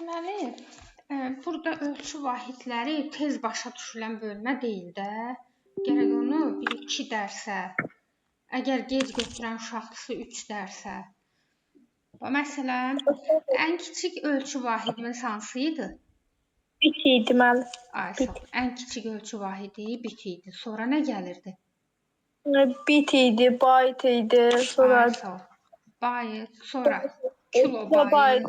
Deməli, burada ölçü vahidləri tez başa düşülən bölmə deyil də. Gərək onu 1-2 dərsə, əgər gec götürən uşaqdırsa 3 dərsə. Məsələn, ən kiçik ölçü vahidimiz hansı idi? Bit idi müəllim. Ay sağ ol. Ən kiçik ölçü vahidi bit idi. Sonra nə gəlirdi? Bit idi, bayt idi, sonra Ay sağ ol. Bayt, sonra kilobayt,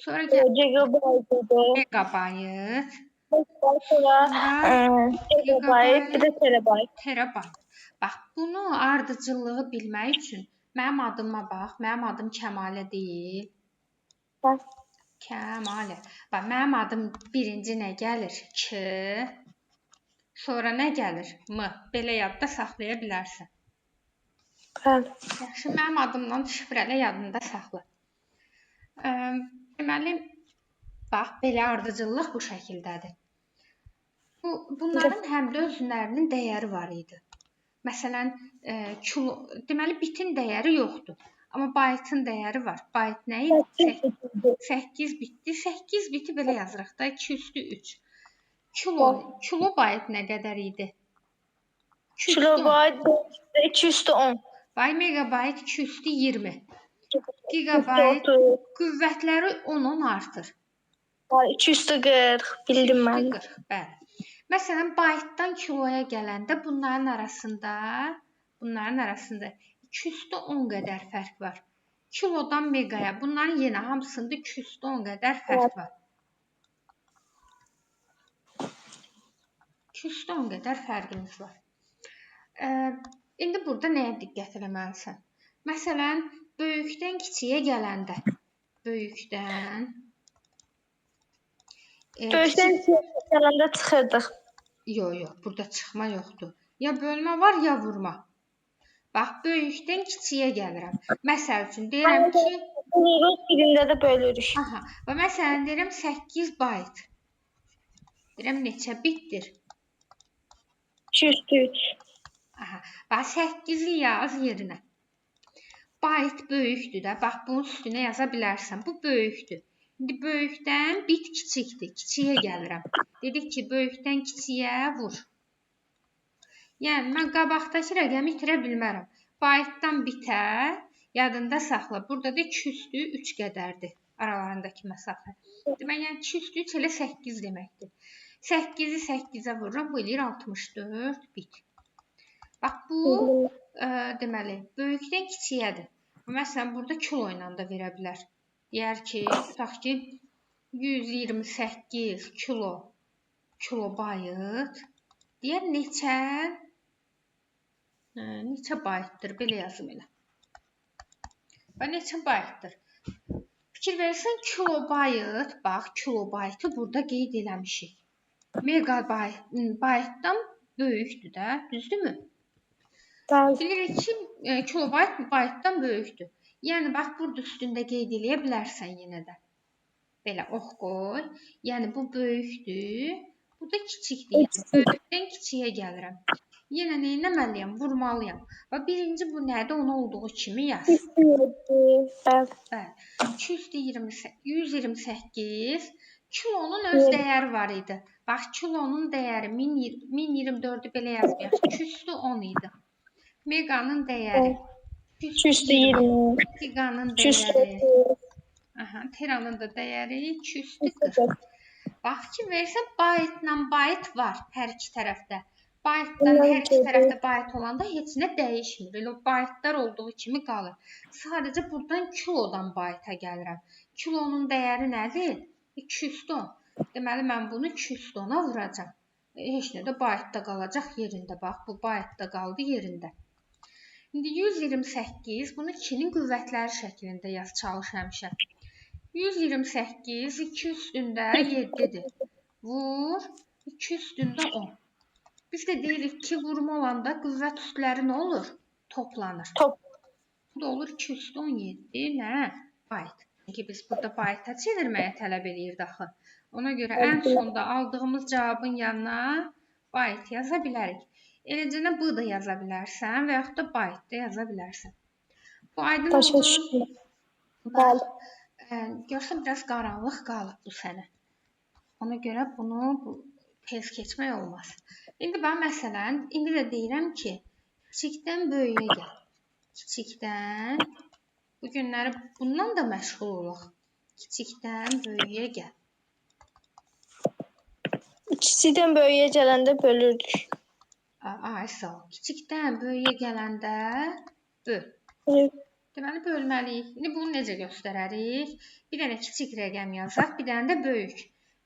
sonra gigabayt idi. megabayt, Sonra gigabayt, bir gigabayt, də terabayt. terabayt. Bax, bunu ardıcıllığı bilmək üçün mənim adıma bax. Mənim adım Kəmalə deyil. Kəmalə. Bax, mənim adım birinci nə gəlir? K. Sonra nə gəlir? M. Belə yadda saxlaya bilərsən. Bəli. Yaxşı, mənim adımdan şifrələ yadında saxla. Deməli, bax, belə ardıcıllıq bu şəkildədir. Bunların həm də özlərinin dəyəri var idi. Məsələn, deməli bitin dəyəri yoxdur. Amma baytın dəyəri var. Bayt nə idi? 8 bitdi. 8 biti belə yazırıq da 2 üstü 3. Kilobayt nə qədər idi? Kilobayt 2 üstü 10. Bay megabayt 2 üstü 20. Gigabayt qüvvətləri 10-10 artır. 2 üstü 40 bildim mən. 40, bəli. Məsələn, baytdan kiloya gələndə bunların arasında 2 üstü 10 qədər fərq var. Kilodan megaya bunların yenə hamısında 2 üstü 10 qədər fərq var. 2 üstü 10 qədər fərqimiz var. İndi burada nəyə diqqət eləməlisən? Məsələn, böyükdən kiçiyə gələndə, böyükdən kiçiyə gələndə çıxırdıq. Yox, burada çıxma yoxdur. Ya bölmə var, ya vurma. Bax, böyükdən kiçiyə gəlirəm. Məsəl üçün deyirəm ki, birində də bölürük. Aha, və məsələn deyirəm 8 bayt. Deyirəm neçə bitdir? 2 üstü 3. Aha, bax 8-i yaz yerinə. Bayt böyükdür də. Bax, bunun üstünə yaza bilərsən. Bu böyükdür. İndi böyükdən bit kiçikdir. Kiçiyə gəlirəm. Dedik ki, böyükdən kiçiyə vur. Yəni, mən qabaqdakı rəqəmi itirə bilmərəm. Baytdan bitə yadında saxla. Burada da 2 üstü 3 qədərdir aralarındakı məsafə. Demək, yəni 2 üstü 3 elə 8 deməkdir. 8-i 8-ə vururam. Bu eləyir 64 bit. Bax, bu deməli, böyükdən kiçiyədir. Məsələn, burada kilo ilə də verə bilər. Deyər ki, tutaq ki, 128 kilobayt. Deyər neçə baytdır? Belə yazım elə. Və neçə baytdır? Fikir verirsən, kilobayt, bax, kilobaytı burada qeyd eləmişik. Megabaytdan böyükdür də, düzdürmü? Bilirik ki, kilobayt baytdan böyükdür. Yəni, bax, burada üstündə qeyd eləyə bilərsən yenə də. Belə ox qoy. Yəni, bu böyükdür. Bu da kiçikdir. Yəni, böyükdən kiçiyə gəlirəm. Yenə nə etməliyəm? Vurmalıyam. Və birinci bu nədir? Onu olduğu kimi yaz. 128. Kilonun öz dəyəri var idi. Bax, kilonun dəyəri 1024-ü belə yazmayaq. 2 üstü 10 idi. Meganın dəyəri 2 üstü 20. Giganın dəyəri. Teranın da dəyəri 2 üstü 40. Bax ki, versən baytla bayt var hər iki tərəfdə. Baytdan hər iki tərəfdə bayt olanda heç nə dəyişmir. Elə baytlar olduğu kimi qalır. Sadəcə buradan kilodan bayta gəlirəm. Kilonun dəyəri nədir? 2 üstü 10. Deməli, mən bunu 2 üstü 10-a vuracam. Heç nə də baytda qalacaq yerində. Bax, bu baytda qaldı yerində. İndi 128, bunu 2-nin qüvvətləri şəklində yaz, çalış həmişə. 128, 2 üstündə 7-dir. Vur, 2 üstündə 10. Biz də deyirik ki, vurma olanda qüvvət üstləri nə olur? Toplanır. Bu da olur 2 üstü 17, nə? Bayt. Çünki biz burada bayta çevirməyə tələb edirdik axı. Ona görə ən sonda aldığımız cavabın yanına bayt yaza bilərik. Eləcə bu da yaza bilərsən və yaxud da bayt da yaza bilərsən. Bu aydın oldu. Görsən biraz qaranlıq qalıb bu sənə. Ona görə bunu tez keçmək olmaz. İndi bax məsələn, indi də deyirəm ki, kiçikdən böyüyə gəl. Kiçikdən bu günləri bundan da məşğul olaq. Kiçikdən böyüyə gəl. Kiçikdən böyüyə gələndə bölürdük. Ay sağ ol. Kiçikdən böyüyə gələndə böl. Deməli, bölməliyik. İndi bunu necə göstərərik? Bir dənə kiçik rəqəm yazaq, bir dənə də böyük.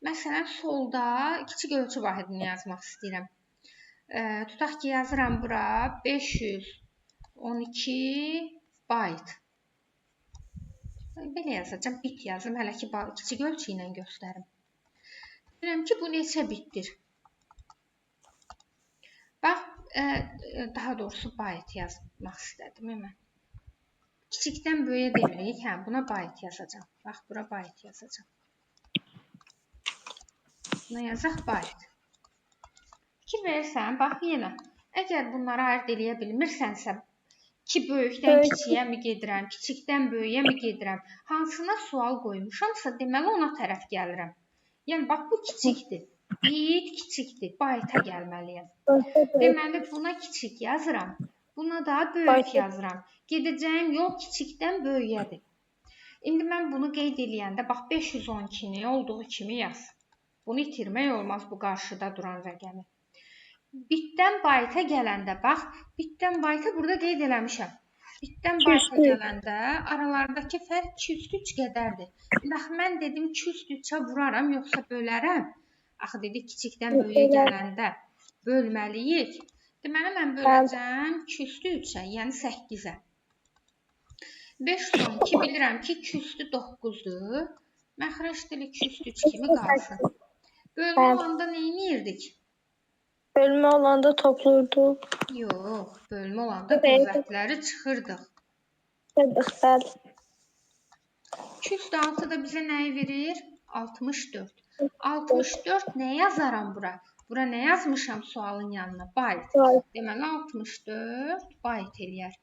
Məsələn, solda kiçik ölçü vahidini yazmaq istəyirəm. Tutaq ki, yazıram bura 512 bayt. Belə yazacağım, bit yazım. Hələ ki, kiçik ölçü ilə göstərim. Deyirəm ki, bu neçə bitdir? Bax, daha doğrusu bayt yazmaq istədim mən. Kiçikdən böyüyə demirik, buna bayt yazacağım. Bax, bura bayt yazacağım. Buna yazaq bayt. Fikir verirsən, bax yenə. Əgər bunları ayırt eləyə bilmirsənsə, ki, böyükdən kiçiyə mi gedirəm, kiçikdən böyüyə mi gedirəm, hansına sual qoymuşamsa, deməli ona tərəf gəlirəm. Yəni, bax, bu kiçikdir. Bit kiçikdir, bayta gəlməliyəm. Deməli, buna kiçik yazıram. Buna da böyük yazıram. Gedəcəyim yol kiçikdən böyüyədir. İndi mən bunu qeyd eləyəndə, bax, 512-ni olduğu kimi yaz. Bunu itirmək olmaz bu qarşıda duran rəqəmi. Bitdən bayta gələndə, bax, bitdən bayta burada qeyd eləmişəm. Bitdən bayta gələndə aralardakı fərq 203 qədərdir. Bax, mən dedim 203-ə vuraram, yoxsa bölərəm. Axı, dedi, kiçikdən böyüyə gələndə bölməliyik. Deməli, mən böləcəm 203-ə, yəni 8-ə. 512 bilirəm ki, 209-dur. Məxrəc dili 203 kimi qalsın. Bölmə olanda nə edirdik? Bölmə olanda toplurduq. Yox, bölmə olanda qüvvətləri çıxırdıq. Çıxırdıq, bəli. 206 da bizə nəyi verir? 64. 64 nə yazaram bura? Bura nə yazmışam sualın yanına? Bayt. Deməli, 64 bayt eləyər.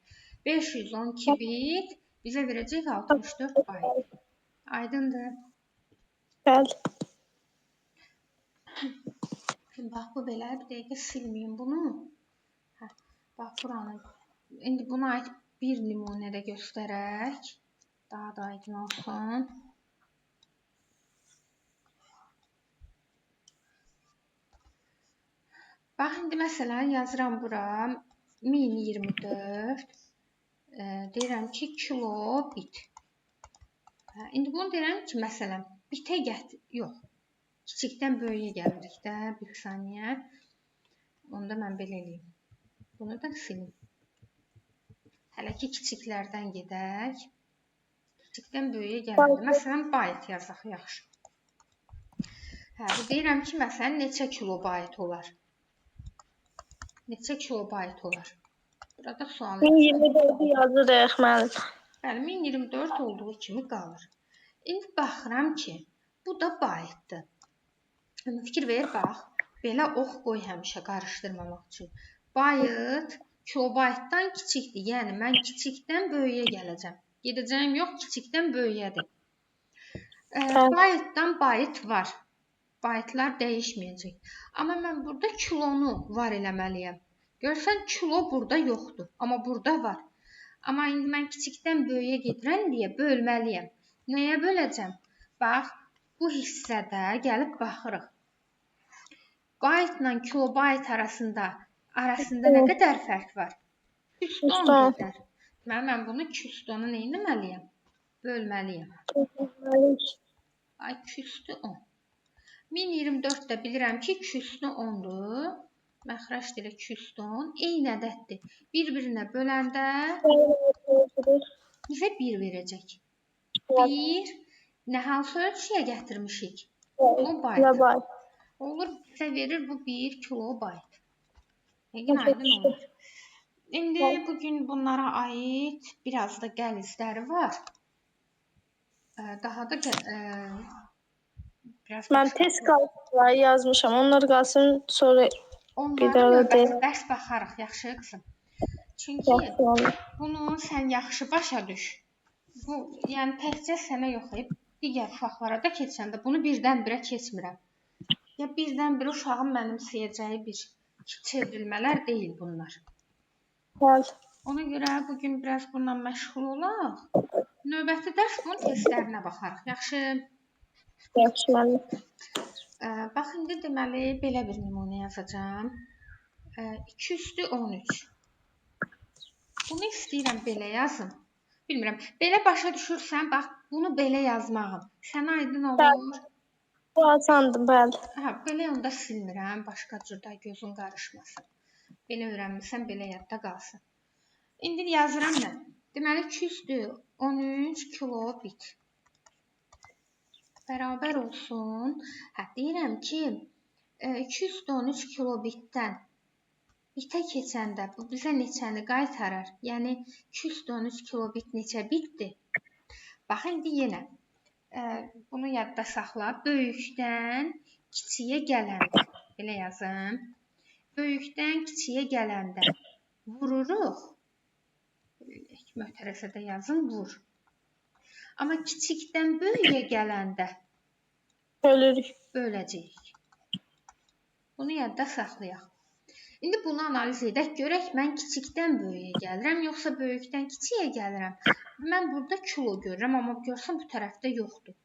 512 bit bizə verəcək 64 bayt. Aydındır? Bəli. Bax, bu belə. Bir dəqiqə silməyim bunu. Bax, buranı. İndi buna aid bir nümunə də göstərək. Daha da aydın olsun. Bax, indi məsələn yazıram bura 1024. Deyirəm ki, kilo bit. İndi bunu deyirəm ki, məsələn, bitə gətir. Yox. Kiçikdən böyüyə gəlirik də, bir saniyə. Onu da mən belə eləyim. Bunu da silim. Hələ ki, kiçiklərdən gedək. Kiçikdən böyüyə gələndə. Məsələn, bayt yazaq, yaxşı. Deyirəm ki, məsələn, neçə kilobayt olar? Neçə kilobayt olar? Burada sual 1024-ü yazırıq, müəllim. Bəli, 1024 olduğu kimi qalır. İndi baxıram ki, bu da baytdır. Fikir ver, bax. Belə ox qoy həmişə qarışdırmamaq üçün. Bayt kilobaytdan kiçikdir. Yəni, mən kiçikdən böyüyə gələcəm. Gedəcəyim yox, kiçikdən böyüyədir. Baytdan bayt var. Baytlar dəyişməyəcək. Amma mən burada kilonu var eləməliyəm. Görsən, kilo burada yoxdur. Amma burada var. Amma indi mən kiçikdən böyüyə gedirəm deyə bölməliyəm. Nəyə böləcəm? Bax, bu hissədə gəlib baxırıq. Baytla kilobayt arasında nə qədər fərq var? 210 qədər. Mən bunu 210-u nə etməliyəm? Bölməliyəm. 210. 1024 də bilirəm ki, 210-dur. Məxrəc dili 210. Eyni ədəddir. Bir-birinə böləndə bizə 1 verəcək. 1 nə hansı ölçüyə gətirmişik? Kilobayt. Olur, bizə verir bu 1 kilobayt. Yəqin aydın olur. İndi bugün bunlara aid biraz da qəlizləri var. Daha da mən test qalsınları yazmışam. Onlar qalsın, sonra onları növbəti dərs baxarıq, yaxşı qızım. Çünki bunu sən yaxşı başa düş. Bu, yəni təkcə sənə yox, digər uşaqlara da keçəndə bunu birdən-birə keçmirəm. Ya birdən-birə uşağın mənimsəyəcəyi bir çevrilmələr deyil bunlar. Bəli. Ona görə bu gün biraz bununla məşğul olaq. Növbəti dərs bunun testlərinə baxarıq. Yaxşı. Yaxşı müəllim. Bax indi deməli belə bir nümunə yazacağam. 2 üstü 13. Bunu istəyirəm belə yazım. Bilmirəm. Belə başa düşürsən, bax bunu belə yazmağım. Sənə aydın olur? Bu asandır, bəli. Belə onda silmirəm, başqa cürdə gözün qarışmasın. Belə öyrənmirsən, belə yadda qalsın. İndi yazıram mən. Deməli 2 üstü 13 kilobit bərabər olsun. Deyirəm ki, 2 üstü 13 kilobitdən bitə keçəndə bu bizə neçəni qaytarır? Yəni 2 üstü 13 kilobit neçə bitdir? Bax indi yenə bunu yadda saxla. Böyükdən kiçiyə gələndə belə yazım. Böyükdən kiçiyə gələndə vururuq. Möhtərəsədə yazın vur. Amma kiçikdən böyüyə gələndə böləcəyik. Bunu yadda saxlayaq. İndi bunu analiz edək, görək mən kiçikdən böyüyə gəlirəm, yoxsa böyükdən kiçiyə gəlirəm. Mən burada kilo görürəm, amma görsən bu tərəfdə yoxdur.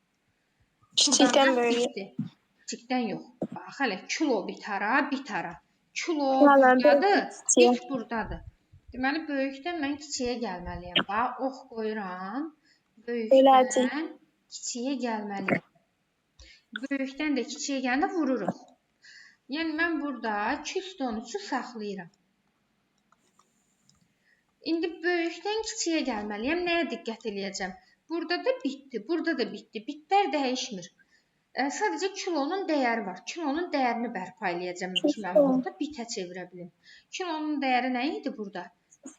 Kiçikdən böyüyə. Kiçikdən yox. Bax, hələ kilo bitara. Kilo buradadır, bit buradadır. Deməli, böyükdən mən kiçiyə gəlməliyəm. Bax, ox qoyuram. Böyükdən kiçiyə gəlməliyəm. Böyükdən də kiçiyə gələndə vururuq. Yəni, mən burada 2 üstü 13-ü saxlayıram. İndi böyükdən kiçiyə gəlməliyəm. Nəyə diqqət eləyəcəm? Burada da bitdi, burada da bitdi. Bitlər dəyişmir. Sadəcə kilonun dəyəri var. Kilonun dəyərini bərpa eləyəcəm ki, mən burada bitə çevirə bilim. Kilonun dəyəri nə idi burada?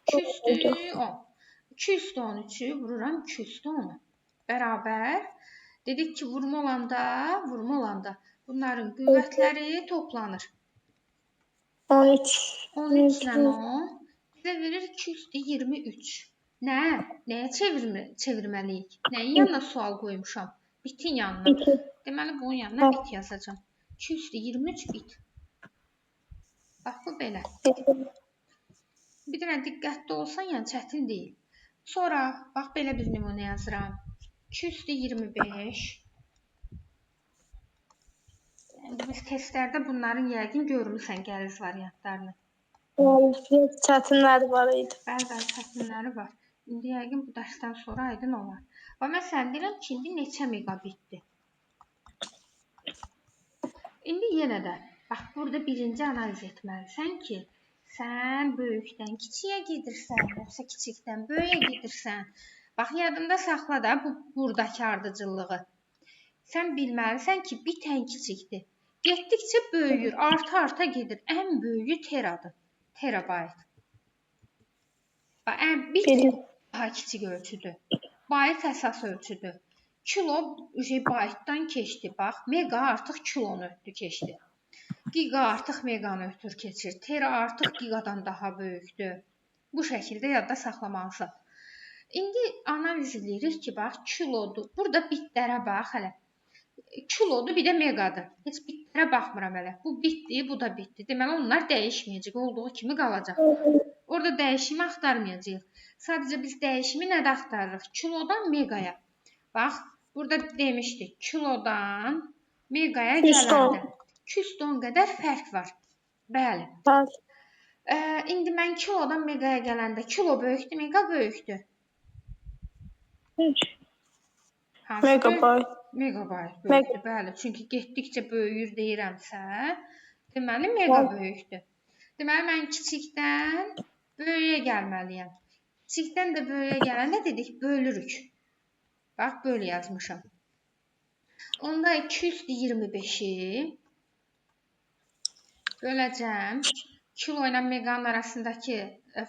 2 üstü 10. 2 üstü 13-ü vururam 2 üstü 10-a. Bərabər. Dedik ki, vurma olanda bunların qüvvətləri toplanır. 13. 13 ilə 10 bizə verir 2 üstü 23. Nəyə çevirməliyik? Nəyin yanına sual qoymuşam? Bitin yanına. Deməli, bunun yanına bit yazacağım. 2 üstü 23 bit. Bax, bu belə. Bir dənə diqqətli olsan, yəni çətin deyil. Sonra, bax, belə bir nümunə yazıram. 2 üstü 25. İndi biz testlərdə bunların yəqin görmüsən gəliz variantlarını. Çətinləri var idi. Bəli, çətinləri var. İndi yəqin bu dərsdən sonra aydın olar. Və mən sən deyirəm ki, indi neçə megabitdir? İndi yenə də, bax, burada birinci analiz etməlisən ki, sən böyükdən kiçiyə gedirsən, yoxsa kiçikdən böyüyə gedirsən. Bax, yadında saxla da buradakı ardıcıllığı. Sən bilməlisən ki, bitən kiçikdir. Getdikcə böyüyür, arta gedir. Ən böyüyü teradır. Terabayt. Bit daha kiçik ölçüdür. Bayt əsas ölçüdür. Kilo baytdan keçdi. Bax, mega artıq kilonu ötdü keçdi. Giga artıq meganı ötür keçir. Tera artıq gigadan daha böyükdür. Bu şəkildə yadda saxlamalısın. İndi analiz edirik ki, bax, kilodur. Burada bitlərə bax hələ. Kilodur, bir də megadır. Heç bitlərə baxmıram hələ. Bu bitdi, bu da bitdi. Deməli, onlar dəyişməyəcək, olduğu kimi qalacaq. Orada dəyişimi axtarmayacağıq. Sadəcə biz dəyişimi nədə axtarırıq? Kilodan megaya. Bax, burada demişdik, kilodan megaya gələndə 210 qədər fərq var. Bəli. İndi mən kilodan megaya gələndə kilo böyükdür, mega böyükdür. Megabayt. Megabayt böyükdür, bəli. Çünki getdikcə böyüyür deyirəmsə, deməli mega böyükdür. Deməli, mən kiçikdən böyüyə gəlməliyəm. Kiçikdən də böyüyə gələndə dedik, bölürük. Bax, böyle yazmışam. Onda 225-i böləcəm. Kilo ilə meganın arasındakı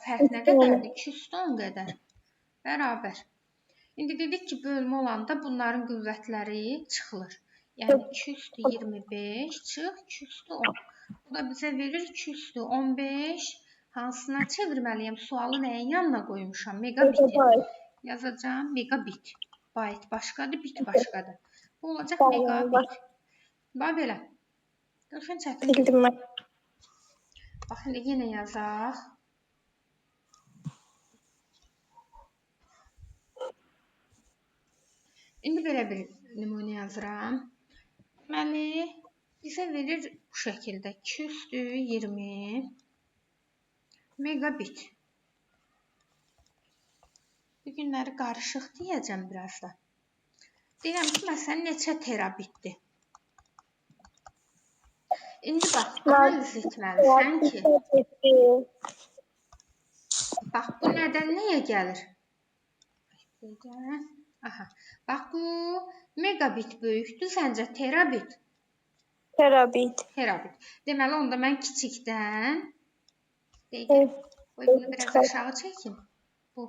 fərq nə qədərdir? 210 qədər. Bərabər. İndi dedik ki, bölmə olanda bunların qüvvətləri çıxılır. Yəni 225 çıx 210. Bu da bizə verir 215. Hansına çevirməliyəm? Sualı nəyin yanına qoymuşam? Megabitin. yazacağım megabit. Byte başqadır, bit başqadır. Bu olacaq Tamam, megabit. Bax belə. Görsən çətin deyil. bildim mən. Bax, indi yenə yazaq. İndi belə bir nümunə yazıram. Deməli, bizə verir bu şəkildə 220 megabit. Bu günləri qarışıq deyəcəm biraz da. Deyirəm ki, məsələn, neçə terabitdir. İndi bax, analiz etməlisən ki, bax, bu nədən nəyə gəlir? Aha, bax, bu megabit böyükdür, səncə terabit? Terabit. Terabit. Deməli, onda mən kiçikdən, deyək, bunu biraz aşağı çəkim. Bu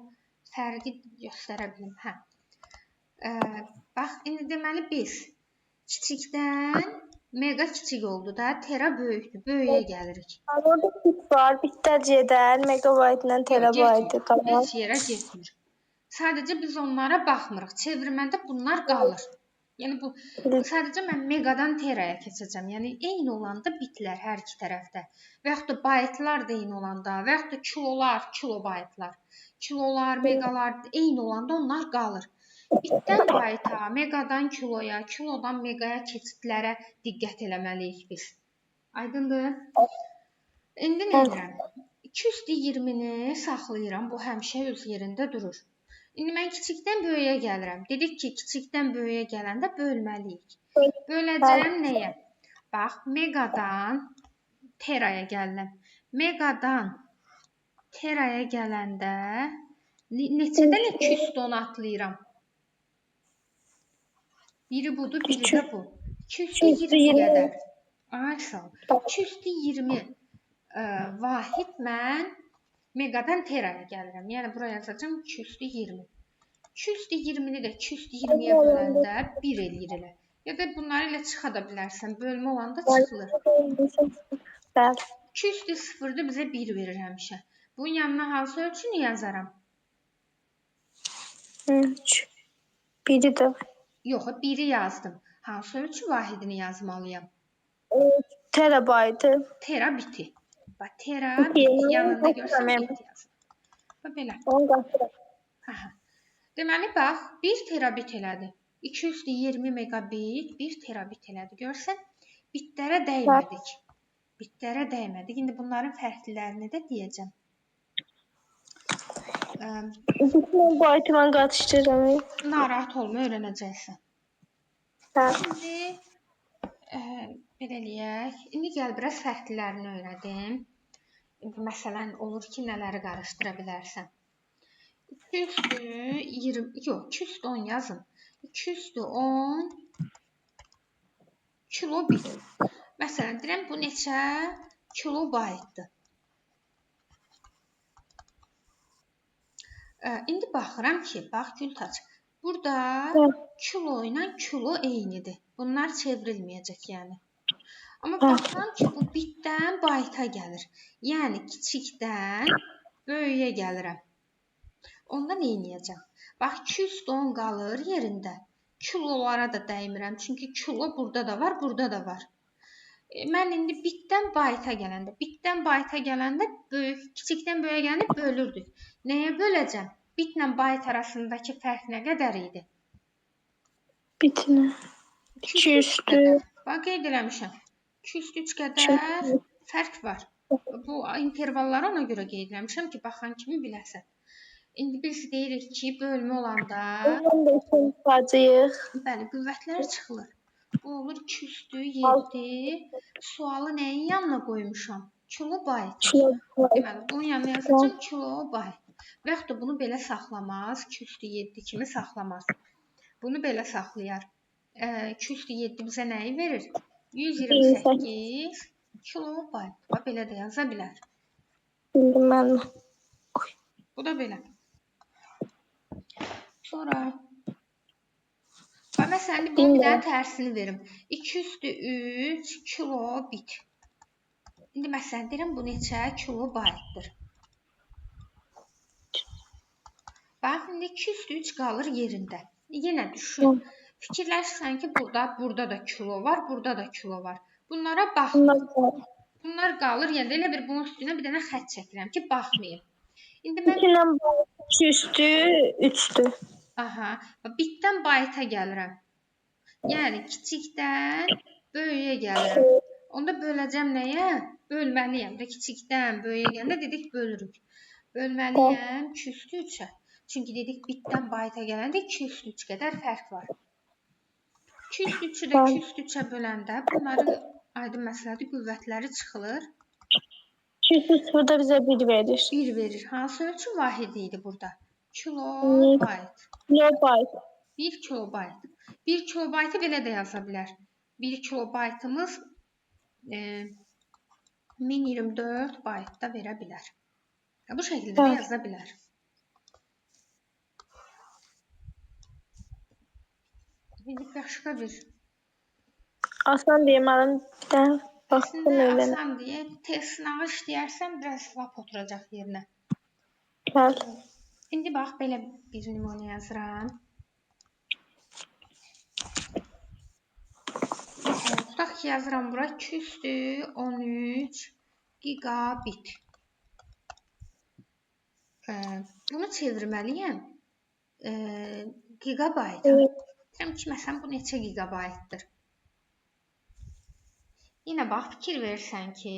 fərqi göstərə bilim. Hə. Bax, indi deməli biz kiçikdən mega kiçik oldu da, tera böyükdür, böyüyə gəlirik. Orada bit var, bitlər gedər, megabaytla terabaytı. Tamam. Heç yerə getmir. Sadəcə biz onlara baxmırıq. Çevirmədə bunlar qalır. Yəni bu sadəcə mən megadan teraya keçəcəm. Yəni eyni olanda bitlər hər iki tərəfdə. Və yaxud da baytlar da eyni olanda, və yaxud da kilolar, kilobaytlar, kilolar, megalar eyni olanda onlar qalır. Bitdən bayta, megadan kiloya, kilodan megaya keçidlərə diqqət eləməliyik biz. Aydındır? İndi nə edirəm? 220-ni saxlayıram. Bu həmişə öz yerində durur. İndi mən kiçikdən böyüyə gəlirəm. Dedik ki, kiçikdən böyüyə gələndə bölməliyik. Böləcəm nəyə? Bax, megadan teraya gəlirəm. Megadan teraya gələndə neçədən 210 atlayıram? Biri budur, biri də bu. 220 qədər. Ay sağ ol. 220 vahid mən megadan teraya gəlirəm. Yəni buraya yazacağam 220. 220-ni də 220-yə böləndə 1 eləyir elə. Ya da bunları ilə çıxa da bilərsən. Bölmə olanda çıxılır. 200-0-dır bizə 1 verir həmişə. Bunun yanına hansı ölçünü yazaram? 3. Biri də. Yox, 1-i yazdım. Hansı ölçü vahidini yazmalıyam? Terabaytı. Terabiti. Bax, terabit yanında görsən bit yazılır. Bax, belə. Deməli, bax, 1 terabit elədi. 220 megabit 1 terabit elədi. Görsən, bitlərə dəymədik. Bitlərə dəymədik. İndi bunların fərqlilərini də deyəcəm. Bütün baytı mən qatışdıracağım. Narahat olma, öyrənəcəksən. İndi belə eləyək. İndi gəl biraz fərqlilərini öyrədim. Məsələn, olur ki, nələri qarışdıra bilərsən. 210 yazın. 210 kilobit. Məsələn, deyirəm, bu neçə kilobaytdır? İndi baxıram ki, bax, Gültaç, burada kilo ilə kilo eynidir. Bunlar çevrilməyəcək, yəni. Amma baxıram ki, bu bitdən bayta gəlir. Yəni, kiçikdən böyüyə gəlirəm. Onda nə edəcəm? Bax, 210 qalır yerində. Kilolara da dəymirəm. Çünki kilo burada da var, burada da var. Mən indi bitdən bayta gələndə böyük, kiçikdən böyüyə gələndə bölürdük. Nəyə böləcəm? Bitlə bayt arasındakı fərq nə qədər idi? Bitinə. 200 qədər. Bax, qeyd eləmişəm. 203 qədər fərq var. Bu intervalları ona görə qeyd eləmişəm ki, baxan kimi biləsən. İndi biz deyirik ki, bölmə olanda bəli, qüvvətlər çıxılır. Bu olur 207. Sualı nəyin yanına qoymuşam? Kilobayt. Deməli, bunun yanına yazacağam kilobayt. Və yaxud da bunu belə saxlamaz. 207 kimi saxlamaz. Bunu belə saxlayar. 207 bizə nəyi verir? 128 kilobayt. Belə də yaza bilər. Bildim mən. Bu da belə. Sonra məsələn, bunun bir dənə tərsini verim. 203 kilobit. İndi məsələn, deyirəm, bu neçə kilobaytdır? Bax, indi 2 üstü 3 qalır yerində. Yenə düşün. Fikirləşsən ki, burada da kilo var, burada da kilo var. Bunlara baxma. Bunlar qalır, yəni elə bir bunun üstünə bir dənə xətt çəkirəm ki, baxmayım. İndi mən 2 ilə 2 üstü 3-dür. aha, bitdən bayta gəlirəm. Yəni kiçikdən böyüyə gəlirəm. Onda böləcəm nəyə? Bölməliyəm də kiçikdən böyüyə gələndə dedik bölürük. Bölməliyəm 2 üstü 3-ə. Çünki dedik bitdən bayta gələndə 2 üstü 3 qədər fərq var. 2 üstü 3-ü də 2 üstü 3-ə böləndə bunların aydın məsələdir qüvvətləri çıxılır. 2 üstü 3 burada bizə 1 verir. 1 verir. Hansı ölçü vahidi idi burada? Kilobayt. Kilobayt. 1 kilobayt. 1 kilobaytı belə də yaza bilər. 1 kilobaytımız 1024 bayt da verə bilər. Bu şəkildə də yaza bilər. İndi başqa bir. Asan deyim, alın bir dənə baxım Əslində elə. asan deyə test sınağı işləyərsən biraz lap oturacaq yerinə. Bəli. İndi bax belə bir nümunə yazıram. Tutaq ki, yazıram bura 2 üstü 13 gigabit. Bunu çevirməliyəm gigabayta. Deyirəm ki, məsələn, bu neçə gigabaytdır? Yenə bax, fikir versən ki,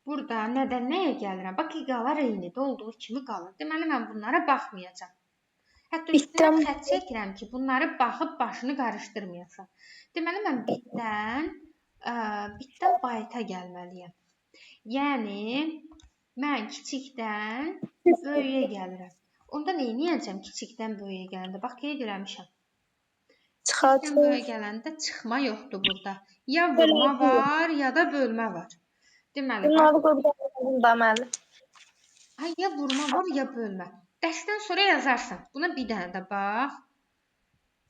burada nədən nəyə gəlirəm? Bax, gigalar eynidir, olduğu kimi qalır. Deməli, mən bunlara baxmayacam. Hətta üstünə xətt çəkirəm ki, bunları baxıb başını qarışdırmayasan. Deməli, mən bitdən bayta gəlməliyəm. Yəni, mən kiçikdən böyüyə gəlirəm. Onda nə edəcəm kiçikdən böyüyə gələndə? Bax, qeyd eləmişəm. Kiçikdən böyüyə gələndə çıxma yoxdur burada. Ya vurma var, ya da bölmə var. Deməli, bax. Ya vurma var, ya bölmə. Dərsdən sonra yazarsan. Buna bir dənə də bax.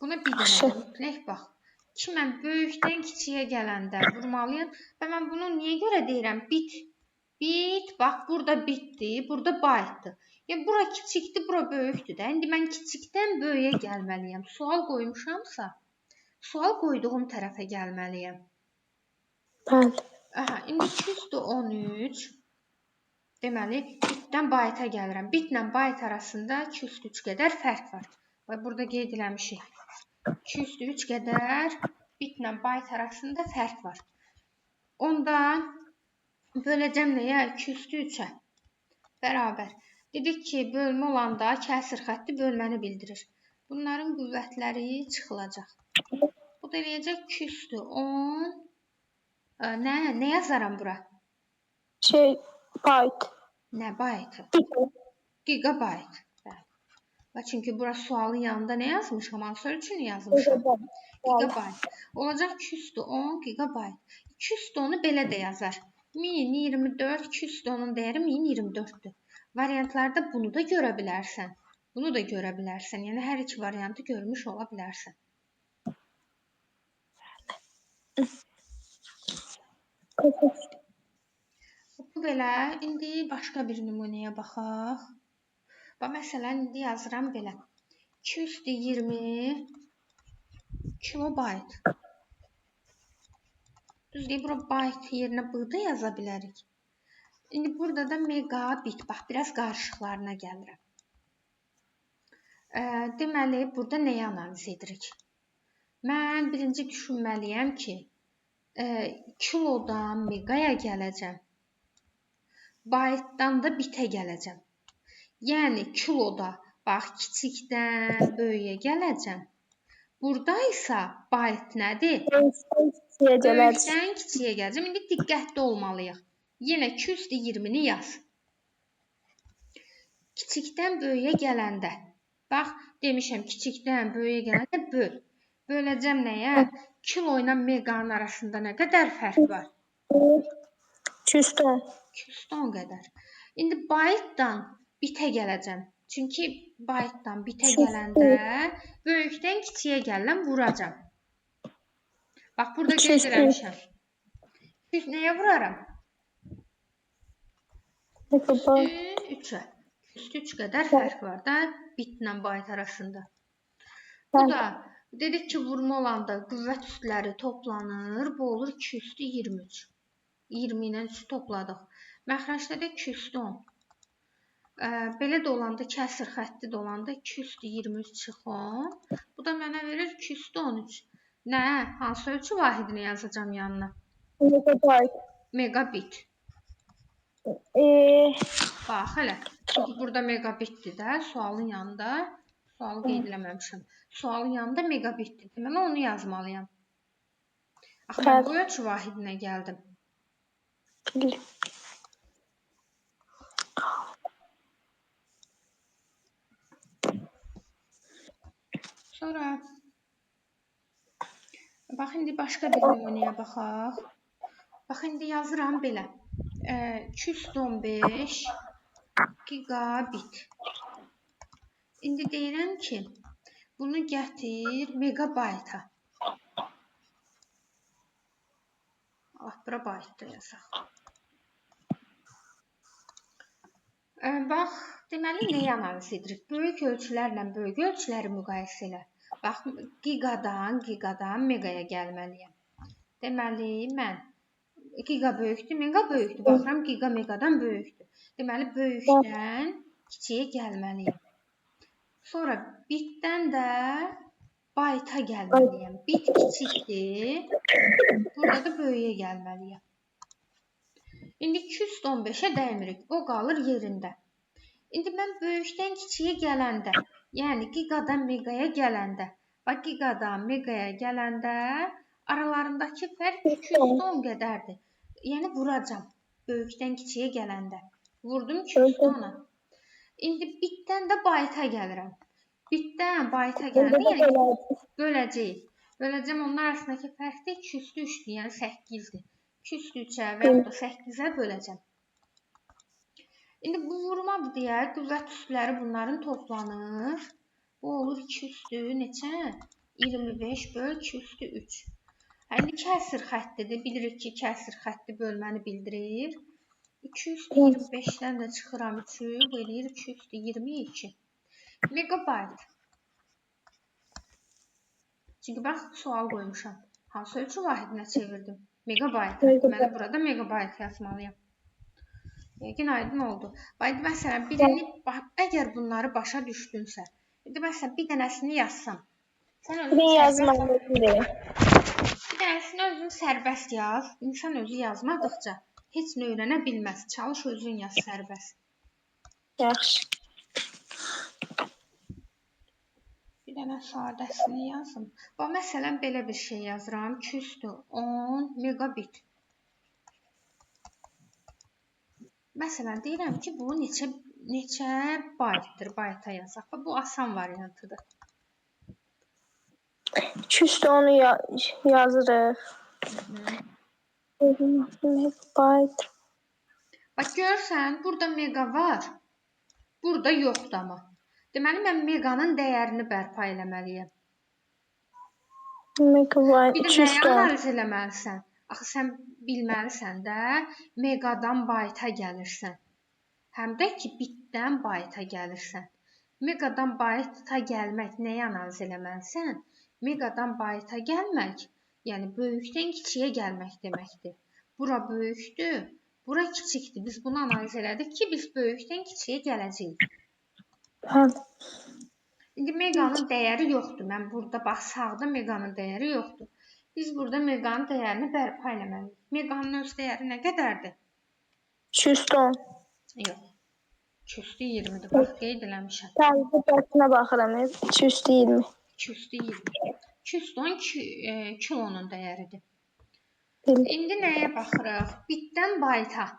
Buna bir dənə də mütləq bax. Ki, mən böyükdən kiçiyə gələndə vurmalıyam. Və mən bunu niyə görə deyirəm? Bit, bax, burada bitdir, burada baytdır. Yəni, bura kiçikdir, bura böyükdür də. İndi mən kiçikdən böyüyə gəlməliyəm. Sual qoymuşamsa, sual qoyduğum tərəfə gəlməliyəm. Bəli. Aha, indi 213. Deməli, bitdən bayta gəlirəm. Bitlə bayt arasında 2 üstü 3 qədər fərq var. Və burada qeyd eləmişik. 2 üstü 3 qədər bitlə bayt arasında fərq var. Onda böləcəm nəyə? 2 üstü 3-ə. Bərabər. Dedik ki, bölmə olanda kəsr xətti bölməni bildirir. Bunların qüvvətləri çıxılacaq. Bu da eləyəcək 2 üstü 10. Nə yazaram bura? Bayt. Nə baytı? Gigabayt. Çünki bura sualın yanında nə yazmışam? Hansı ölçünü yazmışam? Gigabayt. Olacaq 2 üstü 10 gigabayt. 2 üstü 10-u belə də yazar. 1024, 2 üstü 10-un dəyəri 1024-dür. Variantlarda bunu da görə bilərsən. Bunu da görə bilərsən. Yəni, hər iki variantı görmüş ola bilərsən. Bu belə. İndi başqa bir nümunəyə baxaq. Məsələn, indi yazıram belə. 2 üstü 20 kilobayt. Düzdür, bura bayt yerinə b-da yaza bilərik. İndi burada da megabit. Bax, biraz qarışıqlarına gəlirəm. Deməli, burada nəyi analiz edirik? Mən birinci düşünməliyəm ki, kilodan megaya gələcəm. Baytdan da bitə gələcəm. Yəni, kiloda, bax, kiçikdən böyüyə gələcəm. Burada isə bayt nədir? Böyükdən kiçiyə gələcəm. İndi diqqətli olmalıyıq. Yenə 2 üstü 20-ni yaz. Kiçikdən böyüyə gələndə. Bax, demişəm, kiçikdən böyüyə gələndə böl. Böləcəm nəyə? Kilo ilə meqanın arasında nə qədər fərq var? 2 üstü 10. 2 üstü 10 qədər. İndi baytdan bitə gələcəm. Çünki baytdan bitə gələndə böyükdən kiçiyə gələn vuracam. Bax, burada qeyd eləmişəm. Nəyə vuraram? 2 üstü 3-ə. 3 qədər fərq var da bitlə byte arasında. Bu da dedik ki, vurma olanda qüvvət üstləri toplanır. Bu olur 2 üstü 23. 20 ilə 3 topladıq. Məxrəcdə də 2 üstü 10. Belə də olanda, kəsr xətti də olanda 2 üstü 23 çıx 10. Bu da mənə verir 2 üstü 13. Nə? Hansı ölçü vahidini yazacağam yanına? Megabyte. Megabit. Bax hələ. Çünki burada megabitdir də sualın yanında. Sualı qeyd eləməmişəm. Sualın yanında megabitdir. Deməli onu yazmalıyam. Axı mən bu ölçü vahidinə gəldim. Sonra bax indi başqa bir nümunəyə baxaq. Bax indi yazıram belə. 215 gigabit. İndi deyirəm ki, bunu gətir megabayta. Bura baytda yazaq. Bax, deməli nəyi analiz edirik? Böyük ölçülərlə böyük ölçüləri müqayisə elə. Bax, gigadan megaya gəlməliyəm. Deməli, mən giga böyükdür, mega böyükdür. Baxıram, giga megadan böyükdür. Deməli, böyükdən kiçiyə gəlməliyəm. Sonra bitdən də bayta gəlməliyəm. Bit kiçikdir. Burada da böyüyə gəlməliyəm. İndi 215-ə dəymirik. O qalır yerində. İndi mən böyükdən kiçiyə gələndə, yəni gigadan megaya gələndə, bax gigadan megaya gələndə aralarındakı fərq 210 qədərdir. Yəni vuracam böyükdən kiçiyə gələndə. Vurdum 210-a. İndi bitdən də bayta gəlirəm. Bitdən bayta gələndə yəni böləcəyik. Böləcəm onun arasındakı fərq də 2 üstü 3-dür, yəni 8-dir. 2 üstü 3-ə və ya da 8-ə böləcəm. İndi bu vurmadır deyə qüvvət üstləri bunların toplanır. Bu olur 2 üstü neçə? 25 böl 2 üstü 3. İndi kəsr xəttidir. Bilirik ki, kəsr xətti bölməni bildirir. 2 üstü 25-dən də çıxıram 3-ü. Bu eləyir 2 üstü 22. Megabayt. Çünki bax, sual qoymuşam. Hansı ölçü vahidinə çevirdim? Megabayt. Deməli, burada megabayt yazmalıyam. Yəqin aydın oldu. Məsələn, birini, əgər bunları başa düşdünsə, məsələn, bir dənəsini yazsam. Bir dənəsini özün sərbəst yaz. İnsan özü yazmadıqca heç nə öyrənə bilməz. Çalış özün yaz sərbəst. Yaxşı. Bir dənə sadəsini yazım. Bax, məsələn, belə bir şey yazıram. 2 üstü 10 megabit. Məsələn, deyirəm ki, bu neçə baytdır, bayta yazaq. Bu asan variantıdır. 2 üstü 10'u yazırıq. Megabayt. Bax, görsən, burada mega var. Burada yoxdur amma. Deməli, mən meganın dəyərini bərpa eləməliyəm. Megabayt. Bir də nəyə analiz eləməlisən? Axı, sən bilməlisən də, megadan bayta gəlirsən. Həm də ki, bitdən bayta gəlirsən. Megadan bayta gəlmək nəyə analiz eləməlisən? Megadan bayta gəlmək, yəni böyükdən kiçiyə gəlmək deməkdir. Bura böyükdür, bura kiçikdir. Biz bunu analiz elədik ki, biz böyükdən kiçiyə gələcəyik. İndi meganın dəyəri yoxdur. Mən burada, bax, sağda meganın dəyəri yoxdur. Biz burada meganın dəyərini bərpa eləməliyik. Meganın öz dəyəri nə qədərdir? 2 üstü 10. Yox. 2 üstü 20-dir. Bax, qeyd eləmişəm. Bu dərsine baxıram. 2 üstü 20. 2 üstü 20. 2 üstü 10 kilonun dəyəridir. İndi nəyə baxırıq? Bitdən bayta.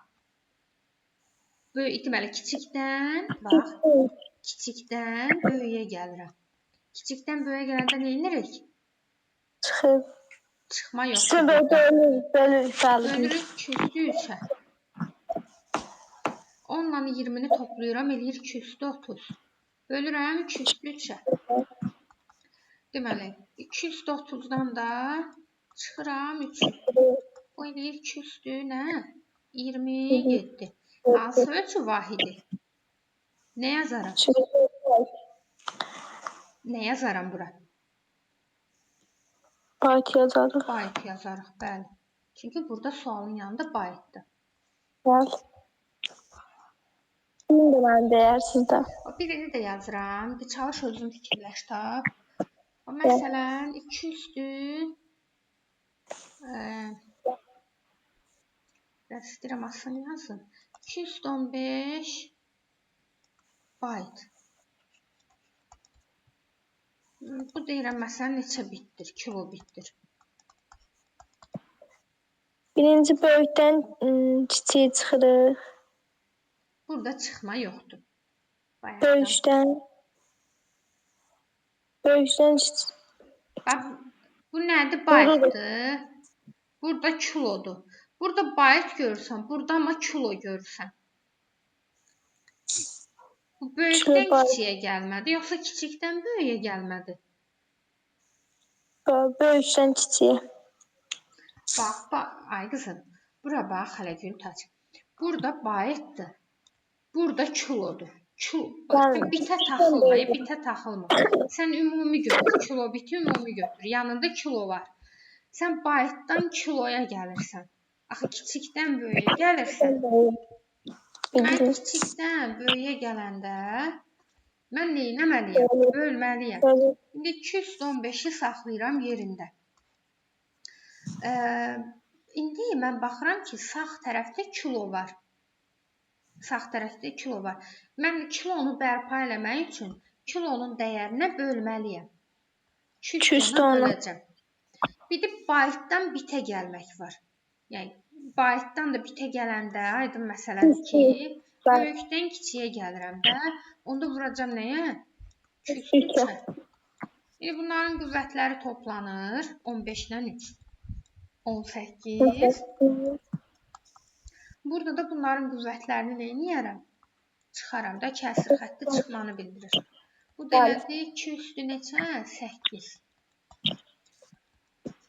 Deməli, kiçikdən, bax, kiçikdən böyüyə gəlirəm. Kiçikdən böyüyə gələndə nə edirik? Çıxma yoxdur. Bölürük 2 üstü 3-ə. 10 ilə 20-ni toplayıram, eləyir 2 üstü 30. Bölürəm 2 üstü 3-ə. Deməli, 2 üstü 30-dan da çıxıram 3-ü. O eləyir 2 üstü nə? 27. Hansı ölçü vahidi? Nə yazaram? Nə yazaram bura? Byte yazarıq. Byte yazarıq, bəli. Çünki burada sualın yanında byte'dır. Bəli. Bunun da mənim dəyər sizdə. Birini də yazıram. Bir çalış özün fikirləş tap. Məsələn, 2 üstü biraz istəyirəm asan yazın. 215 byte. Bu deyirəm məsələn neçə bitdir? Kilobitdir. Birinci böyükdən kiçiyi çıxırıq. Burada çıxma yoxdur. Böyükdən kiçiyi. Bax, bu nədir? Byte'dır. Burada kilodur. Burada byte görürsən, burada amma kilo görürsən. Bu böyükdən kiçiyə gəlmədi, yoxsa kiçikdən böyüyə gəlmədi? Böyükdən kiçiyə. Bax, ay qızım, bura bax hələ gül tacı. Burada byte'dır. Burada kilodur. Bitə taxılma. Sən ümumi götür, kilobiti ümumi götür. Yanında kilo var. Sən byte'dan kiloya gəlirsən. Axı kiçikdən böyüyə gəlirsən. Mən kiçikdən böyüyə gələndə mən nə etməliyəm? Bölməliyəm. İndi 215-i saxlayıram yerində. İndi mən baxıram ki, sağ tərəfdə kilo var. Mən kilonu bərpa eləmək üçün kilonun dəyərinə bölməliyəm. 210-u böləcəm. Bir də byte'dan bitə gəlmək var. Yəni, byte'dan da bitə gələndə aydın məsələdir ki, böyükdən kiçiyə gəlirəm də, onda vuracam nəyə? 203-ə. İndi bunların qüvvətləri toplanır. 15-dən 3. 18. Burada da bunların qüvvətlərini nə edərəm? Çıxaram da, kəsir xətti çıxmanı bildirir. Bu deməli 2 üstü neçə? 8.